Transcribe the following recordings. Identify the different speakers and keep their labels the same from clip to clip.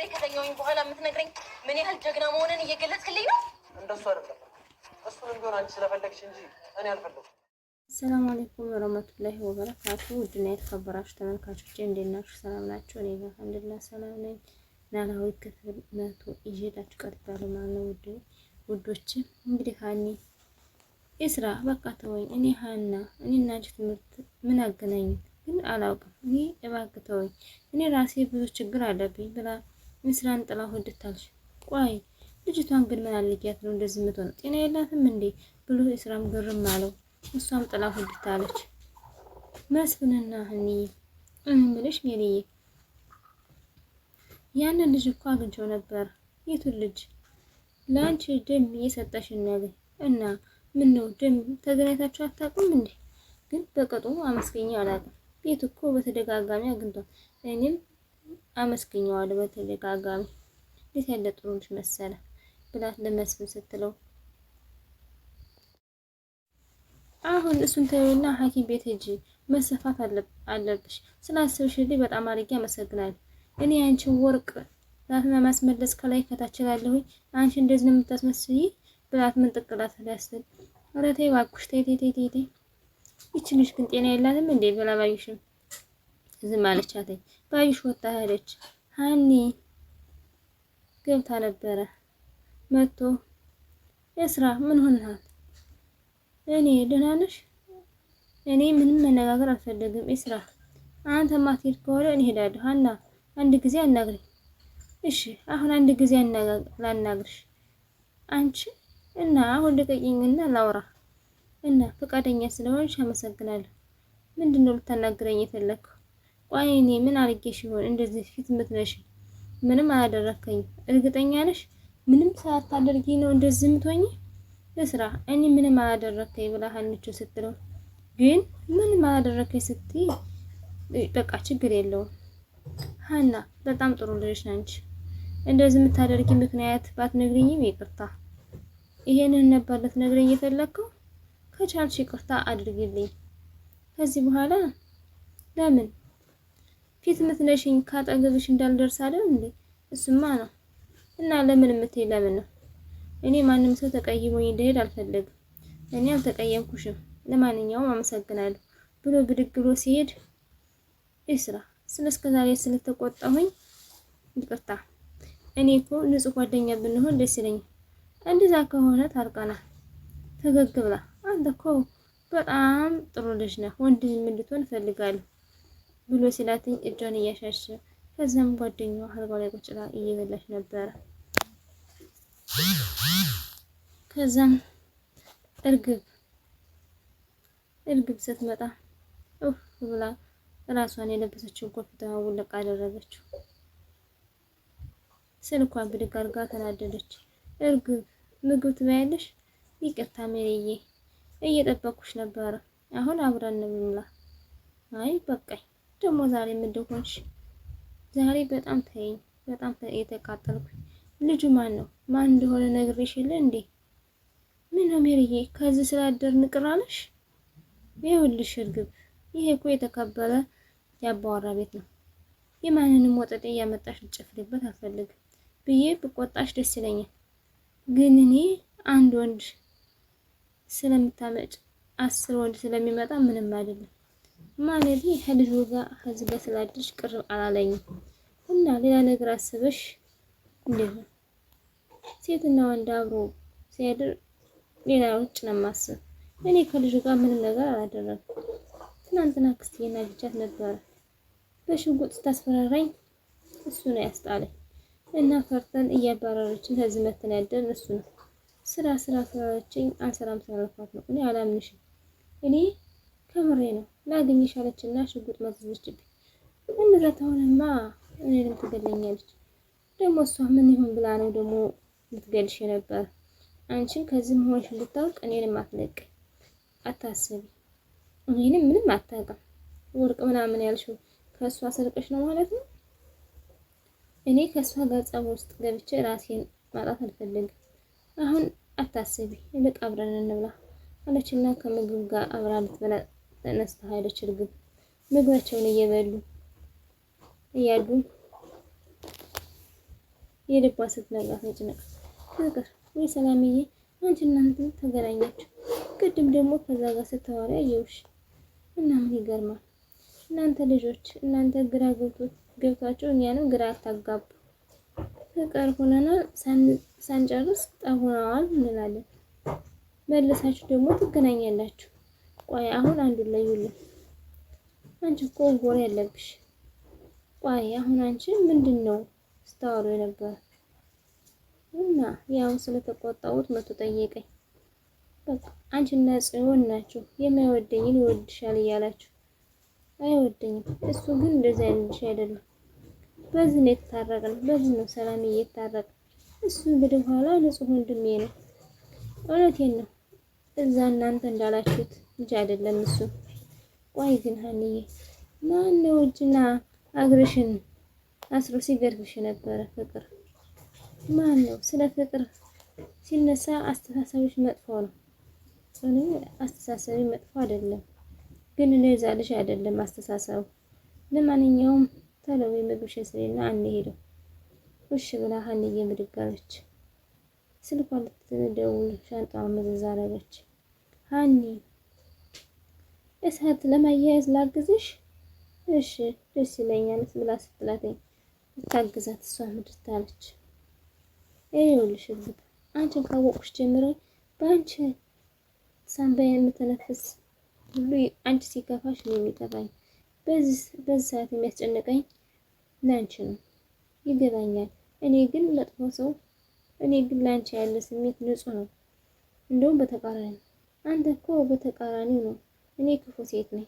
Speaker 1: አብሬ ከተኛውኝ በኋላ የምትነግረኝ ምን ያህል ጀግና መሆንን እየገለጽክልኝ ነው?
Speaker 2: እንደሱ አይደለም። እሱንም ቢሆን አንቺ ስለፈለግሽ እንጂ እኔ አልፈለኩም።
Speaker 3: ሰላም አለይኩም ወራህመቱላሂ ወበረካቱ። ውድና የተከበራችሁ ተመልካቾቼ እንዴት ናችሁ? ሰላም ናችሁ? እኔ ጋር አልሐምዱሊላህ ሰላም ነኝ። ኖላዊ ክፍል 100 ይዤላችሁ ቀርቤያለሁ ማለት ነው። ውዶች እንግዲህ ሀኒ ኢስራ በቃ ተወኝ። እኔ ሀና እኔና አንቺ ትምህርት ምን አገናኝ? ግን አላውቅም። እኔ እባክህ ተወኝ። እኔ ራሴ ብዙ ችግር አለብኝ ብላ ኢስራን ጥላ ወድታለች። ቆይ ልጅቷን ግን ምን አልልያት ነው እንደዚህ የምትሆነው? ጤና የላትም እንዴ ብሎ ኢስራም ግርም አለው። እሷም ጥላ ወድታለች። መስፍንና ሀኒ እምልሽ ሜሪዬ ያንን ልጅ እኮ አግኝቼው ነበር። የቱን ልጅ? ለአንቺ ደም የሰጠሽን ነገር እና ምን ነው ደም ተገናኝታችሁ አታውቁም እንዴ? ግን በቅጡ አመስገኘው አላውቅም። ቤት እኮ በተደጋጋሚ አግኝቷል። እኔም አመስገኘዋለሁ በተደጋጋሚ። እንዴት ያለ ጥሩ ልጅ መሰለ ብላት ለመስፍን ስትለው አሁን እሱን ተይውና ሐኪም ቤት ሂጂ፣ መሰፋት አለብሽ። ስላሰብሽልኝ በጣም አድርጌ አመሰግናለሁ። እኔ አንቺን ወርቅ ለማስመለስ ከላይ ከታች እላለሁኝ፣ አንቺ እንደዚህ ነው የምታስመስይ ብላት ምን ጥቅላት ያስል። ኧረ ተይ እባክሽ ተይ። ይቺ ልጅ ግን ጤና የላትም እንዴ ብላ ባዩሽም ዝም አለቻት። ባዩሽ ወጣ ሄደች። ሀኒ ገብታ ነበረ መጥቶ ኢስራ ምን ሆነሃል? እኔ ደህና ነሽ? እኔ ምንም መነጋገር አልፈልግም ኢስራ። አንተ ማትሄድ ከሆነ እኔ ሄዳለሁ። ሀና አንድ ጊዜ አናግረኝ። እሺ አሁን አንድ ጊዜ ላናግርሽ አንቺ እና አሁን ልቀቂኝና ላውራ እና ፈቃደኛ ስለሆንሽ አመሰግናለሁ። ምንድነው ልታናግረኝ የፈለከው? ቆይ እኔ ምን አድርጌሽ ይሆን እንደዚህ ፊት የምትነሽ? ምንም አላደረከኝም። እርግጠኛ ነሽ? ምንም ሳታደርጊ ነው እንደዚህ የምትሆኚ? ኢስራ እኔ ምንም አላደረከኝ ብላ ሀኒቾ ስትለው ግን ምንም አላደረከኝ ስትይ በቃ ችግር የለውም ሀና በጣም ጥሩ ልጅ ነሽ። እንደዚህ የምታደርጊ ምክንያት ባትነግሪኝም ይቅርታ። ይሄንን ነበር ልትነግረኝ የፈለከው? ከቻልሽ ይቅርታ አድርጊልኝ። ከዚህ በኋላ ለምን ፊት ምትነሽኝ ካጠገብሽ እንዳልደርስ አይደል እንዴ? እሱማ ነው እና ለምን የምትይ ለምን ነው? እኔ ማንም ሰው ተቀይሞኝ እንደሄድ አልፈልግም። እኔ አልተቀየምኩሽም። ለማንኛውም አመሰግናለሁ ብሎ ብድግ ብሎ ሲሄድ ኢስራ ስለስከዛሬ ስለተቆጣሁኝ ይቅርታ። እኔ እኮ ንጹህ ጓደኛ ብንሆን ደስ ይለኛል። እንደዛ ከሆነ ታርቀናል። ፈገግ ብላ አንተ እኮ በጣም ጥሩ ልጅ ነህ፣ ወንድ ልጅ እንድትሆን እፈልጋለሁ ብሎ ሲላትኝ እጇን እያሻሸ ከዛም ጓደኛዋ አልጋ ላይ ቁጭ ብላ እየበላች ነበረ። ከዛም እርግብ ስትመጣ ብላ ራሷን የለበሰችውን ኮፍያ ውልቅ አደረገችው። ስልኳን ብድግ አድርጋ ተናደደች። እርግብ ምግብ ትበያለሽ? ይቅርታ ሜሪዬ እየጠበኩሽ ነበረ። አሁን አብረን እንብላ። አይ በቃኝ። ደግሞ ዛሬ ምንድን ሆንሽ? ዛሬ በጣም ተይኝ፣ በጣም የተቃጠልኩኝ። ልጁ ማን ነው? ማን እንደሆነ ነግሬሽ የለ እንዴ? ምን ነው ሜሪዬ ከዚህ ስላደር ንቅራለሽ? ይኸውልሽ እርግብ ይሄ እኮ የተከበረ ያባወራ ቤት ነው። የማንንም ወጠጤ እያመጣሽ ልጨፍሪበት አልፈልግም ብዬ ብቆጣሽ ደስ ይለኛል። ግን እኔ አንድ ወንድ ስለምታመጭ 10 ወንድ ስለሚመጣ ምንም አይደለም ማለት ከልጁ ጋር ከዚህ ጋር ስላደርሽ ቅር አላለኝም። እና ሌላ ነገር አስበሽ እንዴት ነው? ሴትና ወንድ አብሮ ሲያድር ሌላ ውጭ ነው የማስብ። እኔ ከልጁ ጋር ምንም ነገር አላደረኩም። ትናንትና ክስቲና ልጃት ነበረ በሽጉጥ ስታስፈራራኝ እሱ ነው ያስጣለኝ እና ፈርተን እያባረረችን ከዚህ መተን ያደርን እሱ ነው። ስራ ስራችኝ አልሰራም ስላልኳት ነው። እኔ አላምንሽም። እኔ ከምሬ ነው ላገኝሽ አለችና ሽጉጥ መዘዘችብኝ። እንደዛ ተሆነማ እኔንም ትገለኛለች። ደግሞ እሷ ምን ይሁን ብላ ነው ደግሞ ልትገልሽ የነበረ? አንቺን ከዚህ መሆንሽ ልታውቅ እኔንም አትለቅ። አታስቢ። እኔንም ምንም አታውቅም። ወርቅ ምናምን ያልሽው ከእሷ ሰርቀሽ ነው ማለት ነው። እኔ ከእሷ ጋር ጸብ ውስጥ ገብቼ ራሴን ማጣት አልፈልግም። አሁን አታስቢ፣ ልቅ አብረን እንብላ አለችና ከምግብ ጋር አብራ ልትበላ ተነስታ ሄደች። እርግብ ምግባቸውን እየበሉ እያሉ የልቧን ስትነግራት ነው ጭንቅ ፍቅር ወይ ሰላምዬ አንቺ እናንተ ተገናኛችሁ። ቅድም ደግሞ ከዛ ጋር ስታወሪ አየሁሽ እና ምን ይገርማል እናንተ ልጆች እናንተ ግራ ገብቷቸው እኛንም ግራ አታጋቡ። ፍቅር ሆነናል ሳንጨርስ ጠሁነዋል እንላለን። መልሳችሁ ደግሞ ትገናኛላችሁ። ቆይ አሁን አንዱን ለዩልን። አንቺ እኮ ጎር ያለብሽ። ቆይ አሁን አንቺ ምንድነው ስታወሩ የነበረ? እና ያው ስለተቆጣሁት መቶ ጠየቀኝ። በቃ አንቺና ጽዮን ናችሁ የማይወደኝን ይወድሻል እያላችሁ። አይወደኝም እሱ ግን እንደዚህ አይነት ልጅ አይደለም። በዚህ ነው የተታረቅን፣ በዚህ ነው ሰላም እየታረቅን። እሱ እንግዲህ በኋላ ንጹህ ወንድሜ ነው። እውነቴን ነው። እዛ እናንተ እንዳላችሁት ልጅ አይደለም እሱ። ቆይ ግን ሀኒዬ ማነው እጅና እግርሽን አስሮ ሲገርፍሽ ነበረ? ፍቅር ማነው? ስለ ፍቅር ሲነሳ አስተሳሰብሽ መጥፎ ነው። እኔ አስተሳሰቤ መጥፎ አይደለም፣ ግን እንደዛ ልጅ አይደለም አስተሳሰቡ። ለማንኛውም ተለው ምግብሽን ስሪና አንሄድም። እሺ ብላ ሀኒዬ ብድግ አለች። ስልኳን ልትደውል ሻንጣዋን መዘዝ አደረገች። ሀኒ እሳት ለማያያዝ ላግዝሽ? እሺ ደስ ይለኛል ብላ ስትላተኝ ታግዛት እሷ ምድት አለች። ይኸውልሽ አንቺን ካወቅሽ ጀምሮ በአንቺ ሳምባዬ የምተነፍስ ሁሉ አንቺ ሲከፋሽ ነው የሚከፋኝ። በዚህ ሰዓት የሚያስጨንቀኝ ላንቺ ነው። ይገባኛል። እኔ ግን መጥፎ ሰው፣ እኔ ግን ላንቺ ያለ ስሜት ንጹህ ነው። እንደውም በተቃራኒ አንተ እኮ በተቃራኒው ነው። እኔ ክፉ ሴት ነኝ።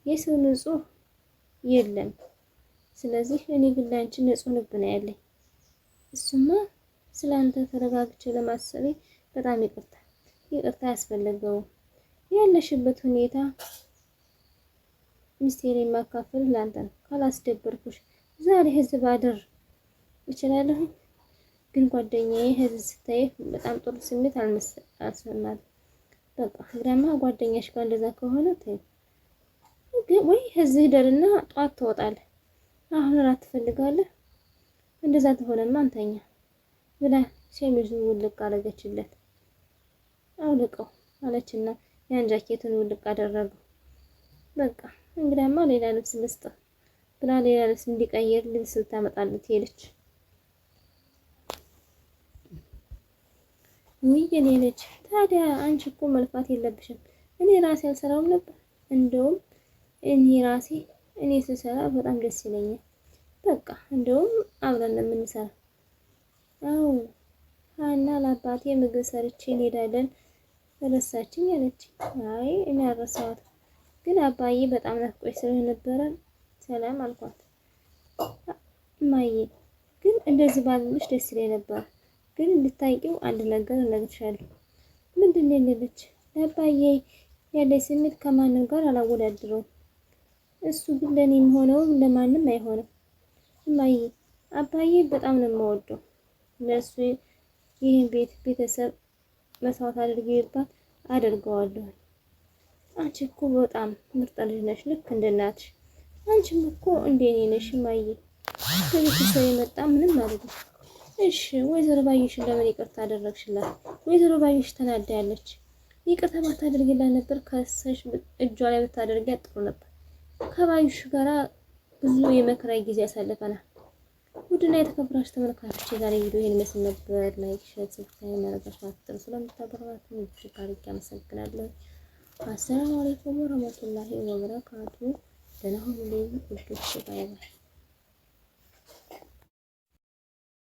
Speaker 3: የሰው ንጹህ የለም። ስለዚህ እኔ ግን ላንቺ ንጹህ ልብ ነው ያለኝ። እሱማ ስላንተ ተረጋግቼ ለማሰቤ በጣም ይቅርታ ያስፈልገው። ያለሽበት ሁኔታ ሚስቴር የማካፈል ላንተ ነው። ካላስደበርኩሽ ዛሬ ህዝብ አድር እችላለሁ። ግን ጓደኛዬ ህዝብ ስታይ በጣም ጥሩ ስሜት አልሰማትም። በቃ ግዳማ ጓደኛሽ ጋር እንደዛ ከሆነ ተይ ወይ ህዝብ ደርና ጧት ትወጣለህ። አሁን እራት ትፈልጋለህ? እንደዛ ተሆነማ አንተኛ ብላ ሸሚዙን ውልቅ አደረገችለት። አውልቀው አለችና ያን ጃኬቱን ውልቅ አደረገው። በቃ እንግዳማ ሌላ ልብስ ልስጥ ብላ ሌላ ልብስ እንዲቀየር ልብስ ልታመጣለት ሄደች። ውይ የኔ ልጅ ታዲያ አንቺ እኮ መልፋት የለብሽም። እኔ ራሴ አልሰራውም ነበር። እንደውም እኔ ስሰራ በጣም ደስ ይለኛል። በቃ እንደውም አብረን ነው የምንሰራ። አዎ ሀና ለአባቴ ምግብ ሰርቼ እንሄዳለን ረሳችኝ አለች። አይ እኔ አልረሳኋትም፣ ግን አባዬ በጣም ናፍቆኝ ስለነበረ ሰላም አልኳት። እማዬ ግን እንደዚህ ባልልሽ ደስ ይለኝ ነበር፣ ግን እንድታውቂው አንድ ነገር እነግርሻለሁ። ምንድን ነው የሌለች? ለአባዬ ያለኝ ስሜት ከማንም ጋር አላወዳድረውም። እሱ ግን ለኔ የሚሆነው ለማንም አይሆንም። እማዬ አባዬ በጣም ነው የምወደው። ለሱ ይህን ቤተሰብ መስዋዕት አድርጌ ይባል አደርገዋለሁ። አንቺ እኮ በጣም ምርጥ ልጅ ነሽ፣ ልክ እንደ እናትሽ። አንቺም እኮ እንደኔ ነሽ እማዬ። ከቤተሰብ የመጣ ምንም ማለት ነው። እሺ ወይዘሮ ባዩሽን ለምን ይቅርታ አደረግሽላት? ወይዘሮ ባዩሽ ተናዳለች። ይቅርታ ባታደርግላት ነበር ከሰሽ እጇ ላይ ብታደርጊያት ጥሩ ነበር። ከባዩሽ ጋራ ብዙ የመከራ ጊዜ ያሳልፈናል። ውድና የተከበራችሁ ተመልካቾች የዛሬ ቪዲዮ ይሄን መስል ነበር። ላይክ፣ ሼር፣ ሰብስክራይብ ማድረጋችሁን አትርሱ። ስለምታበረታቱኝ እጅግ አድርጌ አመሰግናለሁ። አሰላሙ አለይኩም ወራህመቱላሂ ወበረካቱ። ደህና ሁኑ። ባይ ባይ።